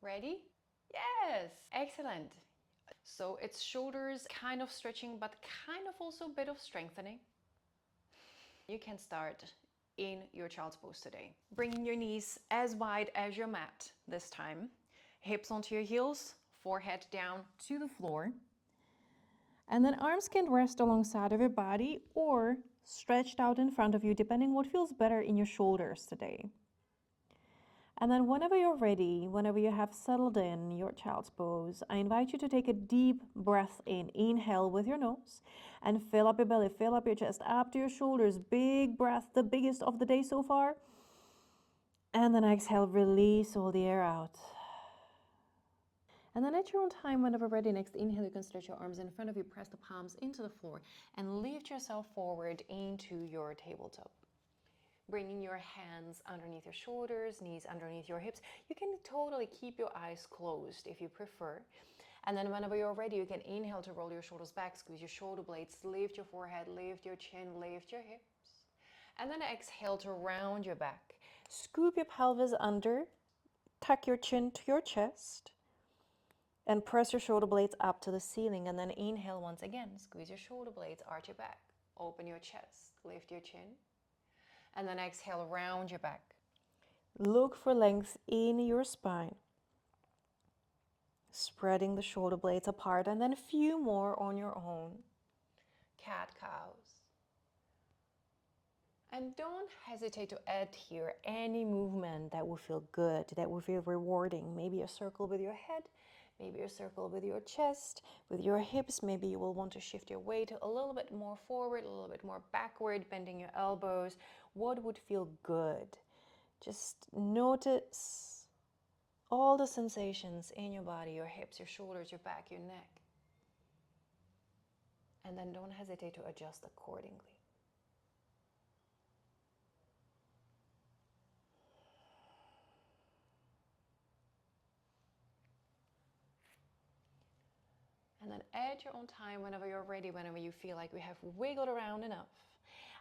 Ready? Yes, excellent. So it's shoulders kind of stretching, but kind of also a bit of strengthening. You can start in your child's pose today. Bringing your knees as wide as your mat this time. Hips onto your heels, forehead down to the floor. And then arms can rest alongside of your body or stretched out in front of you, depending what feels better in your shoulders today. And then whenever you're ready, whenever you have settled in your child's pose, I invite you to take a deep breath in. Inhale with your nose and fill up your belly, fill up your chest, up to your shoulders. Big breath, the biggest of the day so far. And then exhale, release all the air out. And then at your own time, whenever ready, next inhale, you can stretch your arms in front of you, press the palms into the floor, and lift yourself forward into your tabletop. Bringing your hands underneath your shoulders, knees underneath your hips. You can totally keep your eyes closed if you prefer. And then whenever you're ready, you can inhale to roll your shoulders back, squeeze your shoulder blades, lift your forehead, lift your chin, lift your hips. And then exhale to round your back. Scoop your pelvis under, tuck your chin to your chest, and press your shoulder blades up to the ceiling. And then inhale once again, squeeze your shoulder blades, arch your back, open your chest, lift your chin. And then exhale, round your back. Look for length in your spine. Spreading the shoulder blades apart, and then a few more on your own. Cat-cows. And don't hesitate to add here any movement that will feel good, that will feel rewarding. Maybe a circle with your head, maybe a circle with your chest, with your hips. Maybe you will want to shift your weight a little bit more forward, a little bit more backward, bending your elbows. What would feel good? Just notice all the sensations in your body, your hips, your shoulders, your back, your neck. And then don't hesitate to adjust accordingly. And then at your own time, whenever you're ready, whenever you feel like we have wiggled around enough,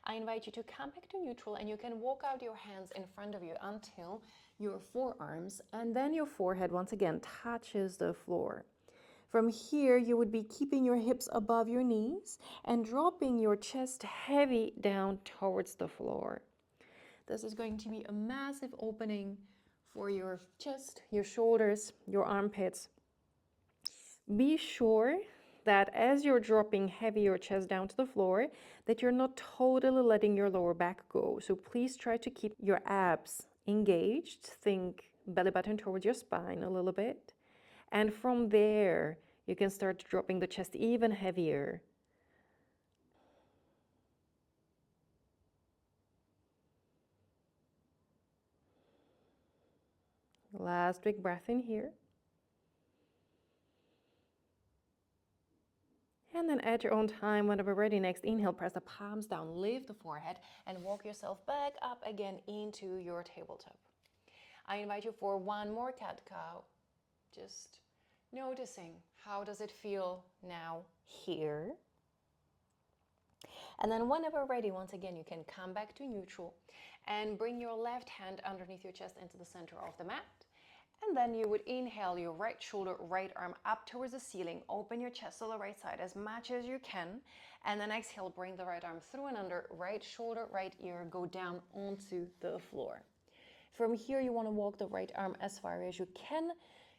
I invite you to come back to neutral, and you can walk out your hands in front of you until your forearms and then your forehead once again touches the floor. From here, you would be keeping your hips above your knees and dropping your chest heavy down towards the floor. This is going to be a massive opening for your chest, your shoulders, your armpits. Be sure that as you're dropping heavy your chest down to the floor, that you're not totally letting your lower back go. So please try to keep your abs engaged. Think belly button towards your spine a little bit. And from there, you can start dropping the chest even heavier. Last big breath in here. And then at your own time, whenever ready, next inhale, press the palms down, lift the forehead, and walk yourself back up again into your tabletop. I invite you for one more cat-cow. Just noticing, how does it feel now here? And then whenever ready, once again, you can come back to neutral and bring your left hand underneath your chest into the center of the mat. And then you would inhale your right shoulder, right arm up towards the ceiling. Open your chest to the right side as much as you can. And then exhale, bring the right arm through and under, right shoulder, right ear, go down onto the floor. From here, you want to walk the right arm as far as you can.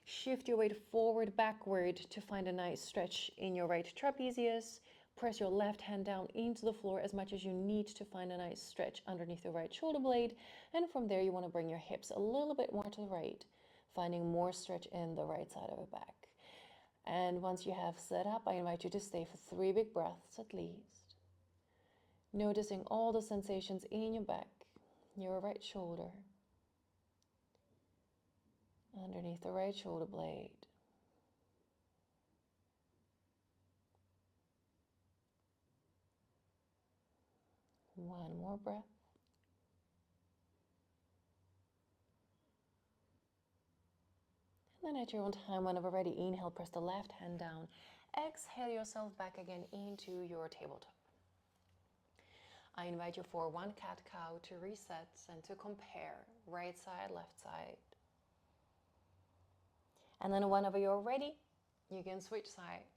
Shift your weight forward, backward to find a nice stretch in your right trapezius. Press your left hand down into the floor as much as you need to find a nice stretch underneath your right shoulder blade. And from there, you want to bring your hips a little bit more to the right, finding more stretch in the right side of your back. And once you have set up, I invite you to stay for 3 big breaths at least. Noticing all the sensations in your back, your right shoulder, underneath the right shoulder blade. One more breath. And then at your own time, whenever ready, inhale, press the left hand down. Exhale yourself back again into your tabletop. I invite you for one cat-cow to reset and to compare right side, left side. And then whenever you're ready, you can switch sides.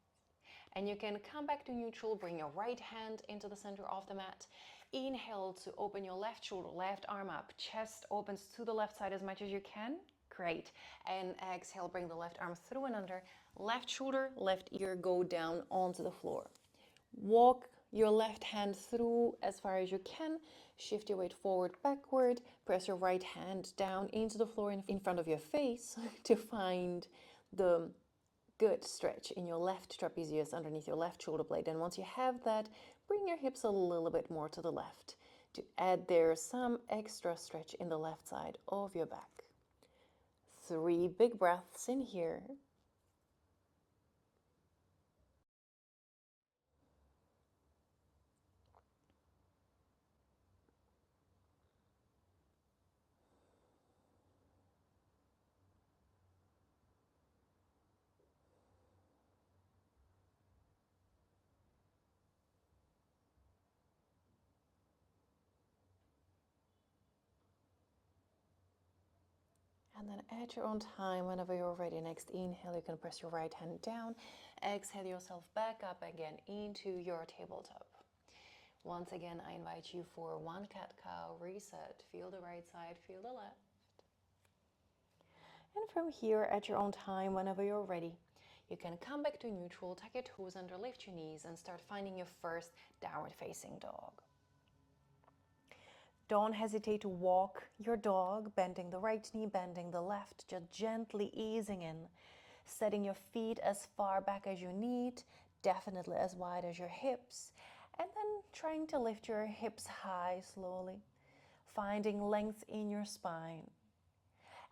And you can come back to neutral, bring your right hand into the center of the mat. Inhale to open your left shoulder, left arm up, chest opens to the left side as much as you can. Great. And exhale, bring the left arm through and under, left shoulder, left ear, go down onto the floor. Walk your left hand through as far as you can. Shift your weight forward, backward. Press your right hand down into the floor in front of your face to find the good stretch in your left trapezius underneath your left shoulder blade. And once you have that, bring your hips a little bit more to the left to add there some extra stretch in the left side of your back. 3 big breaths in here. And then at your own time, whenever you're ready, next inhale, you can press your right hand down. Exhale yourself back up again into your tabletop. Once again, I invite you for one cat-cow reset. Feel the right side, feel the left. And from here, at your own time, whenever you're ready, you can come back to neutral, tuck your toes under, lift your knees, and start finding your first downward facing dog. Don't hesitate to walk your dog, bending the right knee, bending the left, just gently easing in, setting your feet as far back as you need, definitely as wide as your hips, and then trying to lift your hips high slowly, finding length in your spine.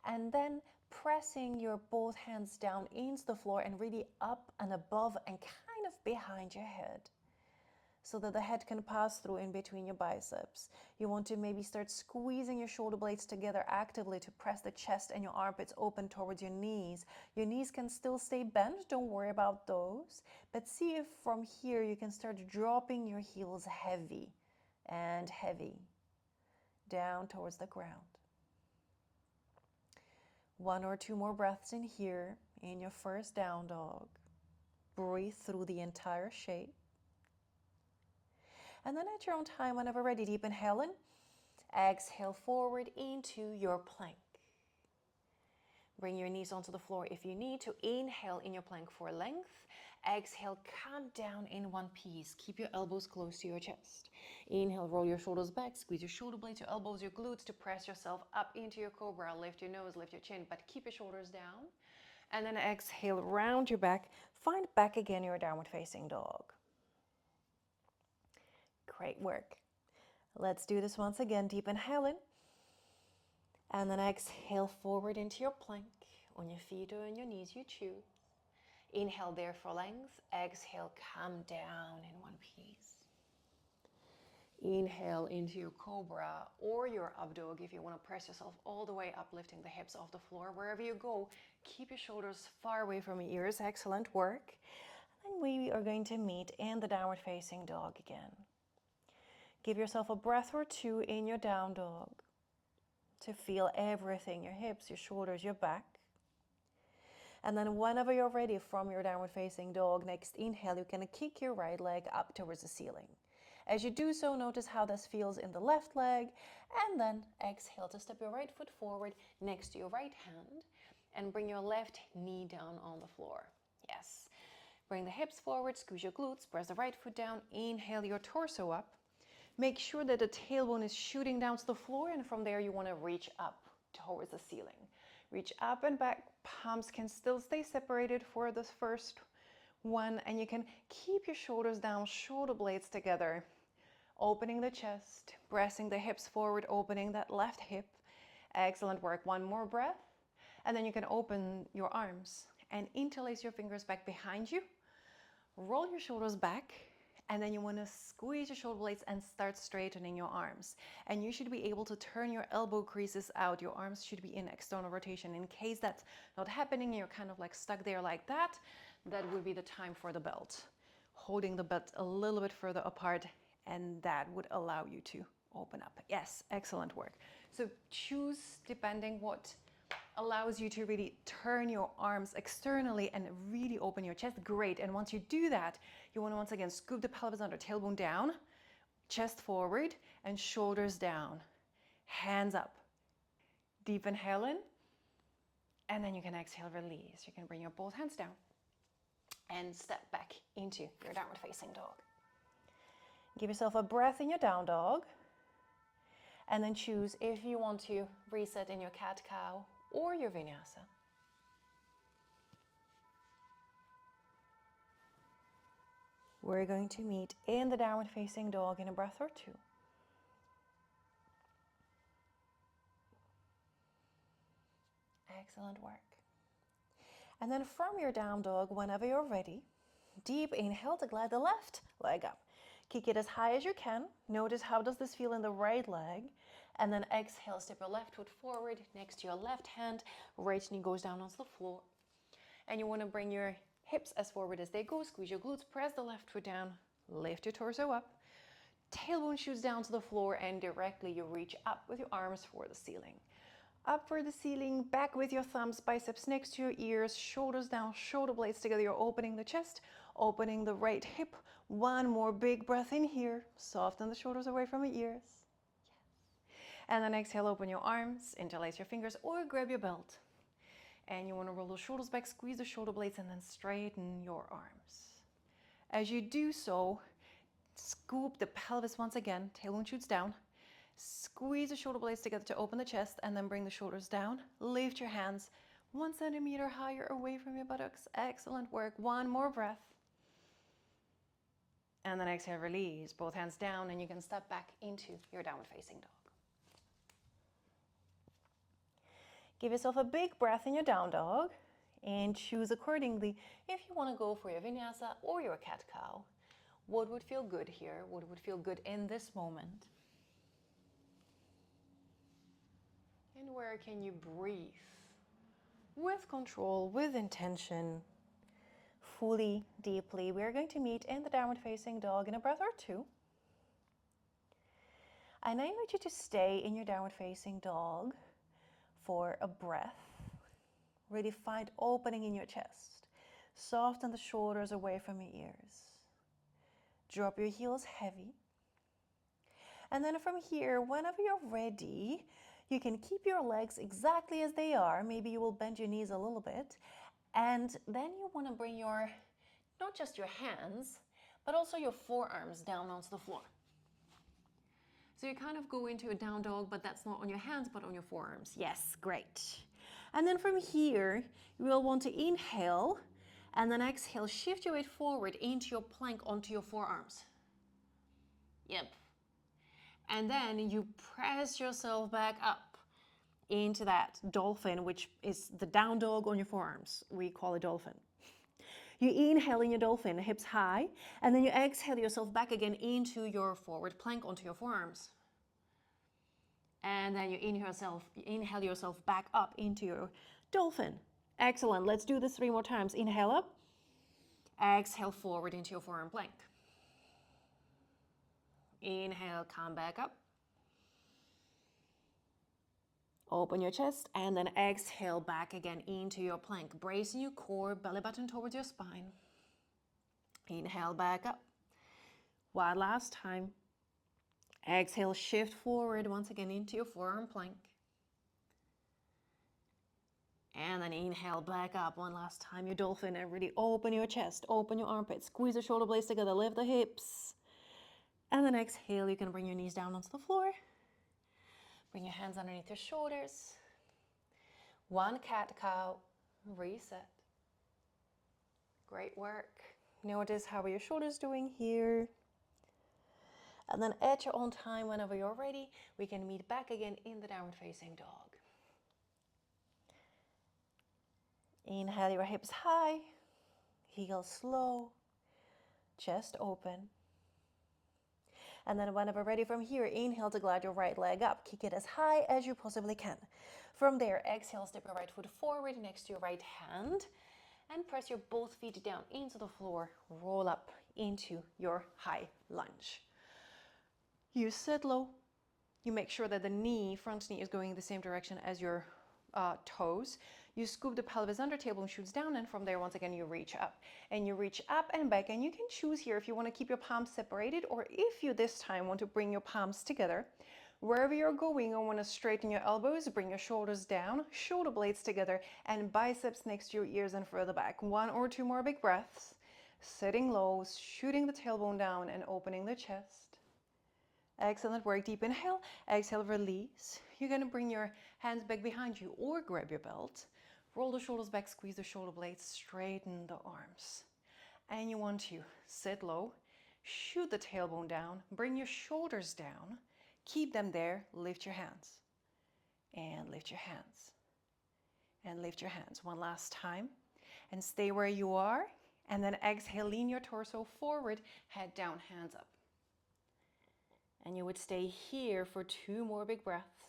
And then pressing your both hands down into the floor and really up and above and kind of behind your head, so that the head can pass through in between your biceps. You want to maybe start squeezing your shoulder blades together actively to press the chest and your armpits open towards your knees. Your knees can still stay bent, don't worry about those. But see if from here you can start dropping your heels heavy and heavy down towards the ground. 1 or 2 more breaths in here in your first down dog. Breathe through the entire shape. And then at your own time, whenever ready, deep inhale in. Exhale forward into your plank. Bring your knees onto the floor if you need to. Inhale in your plank for length. Exhale, come down in one piece. Keep your elbows close to your chest. Inhale, roll your shoulders back. Squeeze your shoulder blades, your elbows, your glutes to press yourself up into your cobra. Lift your nose, lift your chin, but keep your shoulders down. And then exhale, round your back. Find back again your downward facing dog. Great work. Let's do this once again. Deep inhale in. And then exhale forward into your plank. On your feet or on your knees, you choose. Inhale there for length. Exhale, come down in one piece. Inhale into your cobra or your up dog if you want to press yourself all the way up, lifting the hips off the floor. Wherever you go, keep your shoulders far away from your ears. Excellent work. And we are going to meet in the downward facing dog again. Give yourself a breath or 2 in your down dog to feel everything, your hips, your shoulders, your back. And then whenever you're ready from your downward facing dog, next inhale, you can kick your right leg up towards the ceiling. As you do so, notice how this feels in the left leg, and then exhale to step your right foot forward next to your right hand and bring your left knee down on the floor. Yes. Bring the hips forward, squeeze your glutes, press the right foot down, inhale your torso up. Make sure that the tailbone is shooting down to the floor, and from there you want to reach up towards the ceiling. Reach up and back. Palms can still stay separated for this first one, and you can keep your shoulders down, shoulder blades together. Opening the chest, pressing the hips forward, opening that left hip. Excellent work. One more breath, and then you can open your arms and interlace your fingers back behind you. Roll your shoulders back. And then you want to squeeze your shoulder blades and start straightening your arms. And you should be able to turn your elbow creases out. Your arms should be in external rotation. In case that's not happening, you're kind of like stuck there like that, that would be the time for the belt. Holding the belt a little bit further apart, and that would allow you to open up. Yes, excellent work. So choose depending what allows you to really turn your arms externally and really open your chest. Great. And once you do that, you want to once again scoop the pelvis under, tailbone down, chest forward, and shoulders down. Hands up. Deep inhale in, and then you can exhale, release. You can bring your both hands down and step back into your downward facing dog. Give yourself a breath in your down dog, and then choose if you want to reset in your cat-cow or your vinyasa. We're going to meet in the downward facing dog in a breath or two. Excellent work. And then from your down dog, whenever you're ready, deep inhale to glide the left leg up. Kick it as high as you can. Notice how does this feel in the right leg. And then exhale, step your left foot forward next to your left hand. Right knee goes down onto the floor. And you want to bring your hips as forward as they go. Squeeze your glutes, press the left foot down, lift your torso up. Tailbone shoots down to the floor, and directly you reach up with your arms for the ceiling. Up for the ceiling, back with your thumbs, biceps next to your ears, shoulders down, shoulder blades together. You're opening the chest, opening the right hip. One more big breath in here. Soften the shoulders away from your ears. Yes. And then exhale, open your arms, interlace your fingers or grab your belt. And you want to roll the shoulders back, squeeze the shoulder blades, and then straighten your arms. As you do so, scoop the pelvis once again, tailbone shoots down. Squeeze the shoulder blades together to open the chest, and then bring the shoulders down. Lift your hands 1 centimeter higher away from your buttocks. Excellent work. One more breath. And then exhale, release. Both hands down, and you can step back into your downward facing dog. Give yourself a big breath in your down dog and choose accordingly if you want to go for your vinyasa or your cat-cow. What would feel good here? What would feel good in this moment? And where can you breathe with control, with intention, fully, deeply? We're going to meet in the downward facing dog in a breath or two. And I invite you to stay in your downward facing dog for a breath. Really find opening in your chest. Soften the shoulders away from your ears. Drop your heels heavy. And then from here, whenever you're ready, you can keep your legs exactly as they are. Maybe you will bend your knees a little bit. And then you want to bring your, not just your hands, but also your forearms down onto the floor. So you kind of go into a down dog, but that's not on your hands, but on your forearms. Yes, great. And then from here, you will want to inhale, and then exhale, shift your weight forward into your plank onto your forearms. Yep. And then you press yourself back up into that dolphin, which is the down dog on your forearms. We call it dolphin. You inhale in your dolphin, hips high, and then you exhale yourself back again into your forward plank onto your forearms. And then you inhale yourself back up into your dolphin. Excellent. Let's do this 3 more times. Inhale up. Exhale forward into your forearm plank. Inhale, come back up. Open your chest, and then exhale back again into your plank. Bracing your core, belly button towards your spine. Inhale back up. One last time. Exhale, shift forward once again into your forearm plank. And then inhale back up one last time, your dolphin, and really open your chest, open your armpits, squeeze the shoulder blades together, lift the hips. And then exhale, you can bring your knees down onto the floor. Bring your hands underneath your shoulders. One cat-cow, reset. Great work. Notice how are your shoulders doing here. And then at your own time, whenever you're ready, we can meet back again in the downward facing dog. Inhale your hips high, heels slow, chest open. And then whenever ready from here, inhale to glide your right leg up. Kick it as high as you possibly can. From there, exhale, step your right foot forward next to your right hand and press your both feet down into the floor. Roll up into your high lunge. You sit low. You make sure that the knee, front knee, is going in the same direction as your toes. You scoop the pelvis under, tailbone shoots down, and from there, once again, you reach up. And you reach up and back, and you can choose here if you want to keep your palms separated, or if you this time want to bring your palms together. Wherever you're going, you want to straighten your elbows, bring your shoulders down, shoulder blades together, and biceps next to your ears and further back. 1 or 2 more big breaths. Sitting low, shooting the tailbone down and opening the chest. Excellent work. Deep inhale. Exhale, release. You're going to bring your hands back behind you or grab your belt. Roll the shoulders back, squeeze the shoulder blades, straighten the arms. And you want to sit low, shoot the tailbone down, bring your shoulders down, keep them there, lift your hands. And lift your hands. And lift your hands. One last time. And stay where you are. And then exhale, lean your torso forward, head down, hands up. And you would stay here for 2 more big breaths,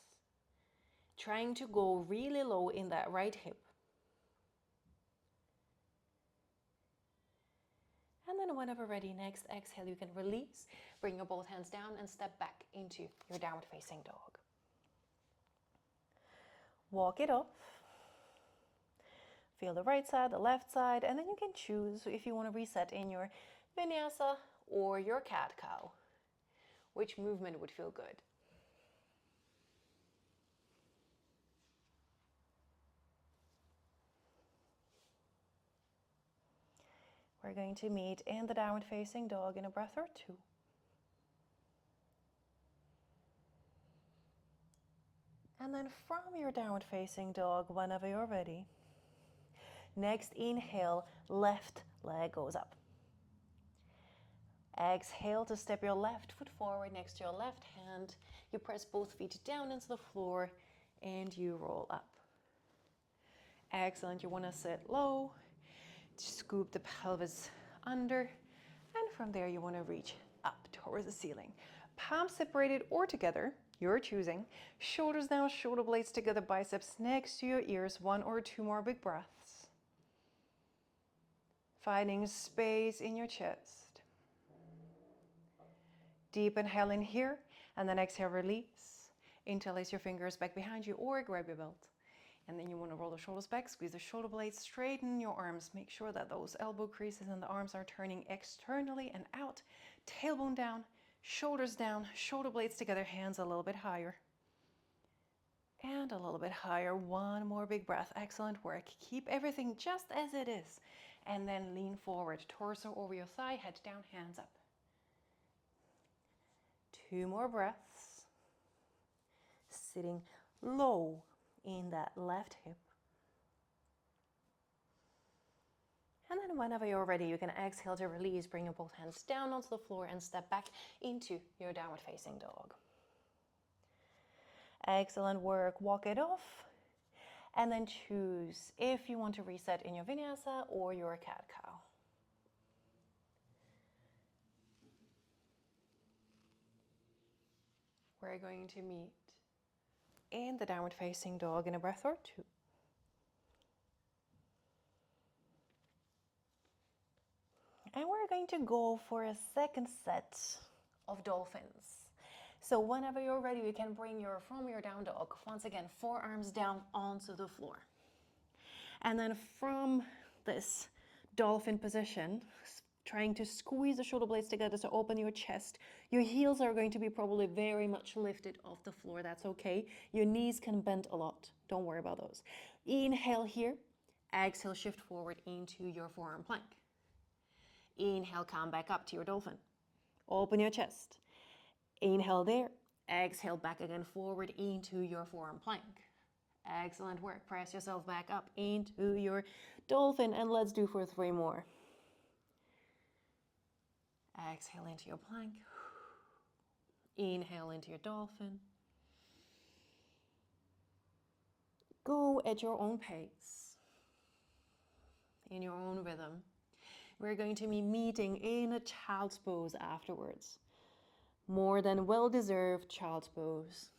trying to go really low in that right hip. And then whenever ready, next exhale, you can release, bring your both hands down and step back into your downward facing dog. Walk it off. Feel the right side, the left side, and then you can choose if you want to reset in your vinyasa or your cat-cow. Which movement would feel good? We're going to meet in the downward facing dog in a breath or 2. And then from your downward facing dog, whenever you're ready, next inhale, left leg goes up. Exhale to step your left foot forward next to your left hand. You press both feet down into the floor and you roll up. Excellent. You want to sit low, scoop the pelvis under, and from there you want to reach up towards the ceiling. Palms separated or together, you're choosing. Shoulders down, shoulder blades together, biceps next to your ears. 1 or 2 more big breaths. Finding space in your chest. Deep inhale in here, and then exhale, release. Interlace your fingers back behind you or grab your belt. And then you want to roll the shoulders back, squeeze the shoulder blades, straighten your arms. Make sure that those elbow creases and the arms are turning externally and out. Tailbone down, shoulders down, shoulder blades together, hands a little bit higher. And a little bit higher. 1 more big breath. Excellent work. Keep everything just as it is. And then lean forward, torso over your thigh, head down, hands up. 2 more breaths. Sitting low in that left hip. And then whenever you're ready, you can exhale to release, bring your both hands down onto the floor and step back into your downward facing dog. Excellent work. Walk it off. And then choose if you want to reset in your vinyasa or your cat-cow. We're going to meet in the downward facing dog in a breath or 2. And we're going to go for a second set of dolphins. So whenever you're ready, you can bring from your down dog, once again, forearms down onto the floor. And then from this dolphin position, trying to squeeze the shoulder blades together to open your chest. Your heels are going to be probably very much lifted off the floor. That's okay. Your knees can bend a lot. Don't worry about those. Inhale here. Exhale, shift forward into your forearm plank. Inhale, come back up to your dolphin. Open your chest. Inhale there. Exhale, back again forward into your forearm plank. Excellent work. Press yourself back up into your dolphin, and let's do for 3 more. Exhale into your plank. Inhale into your dolphin. Go at your own pace, in your own rhythm. We're going to be meeting in a child's pose afterwards. More than well-deserved child's pose.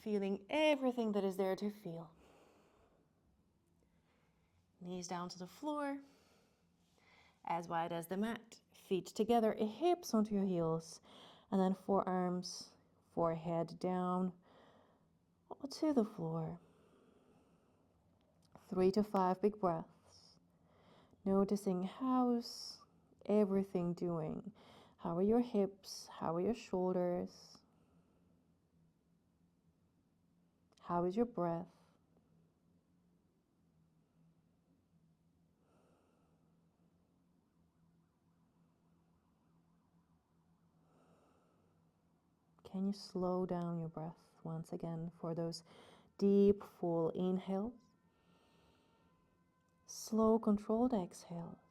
Feeling everything that is there to feel. Knees down to the floor, as wide as the mat. Feet together, hips onto your heels. And then forearms forehead down to the floor. 3 to 5 big breaths. Noticing how's everything doing. How are your hips? How are your shoulders? How is your breath? Can you slow down your breath once again for those deep, full inhales? Slow, controlled exhales.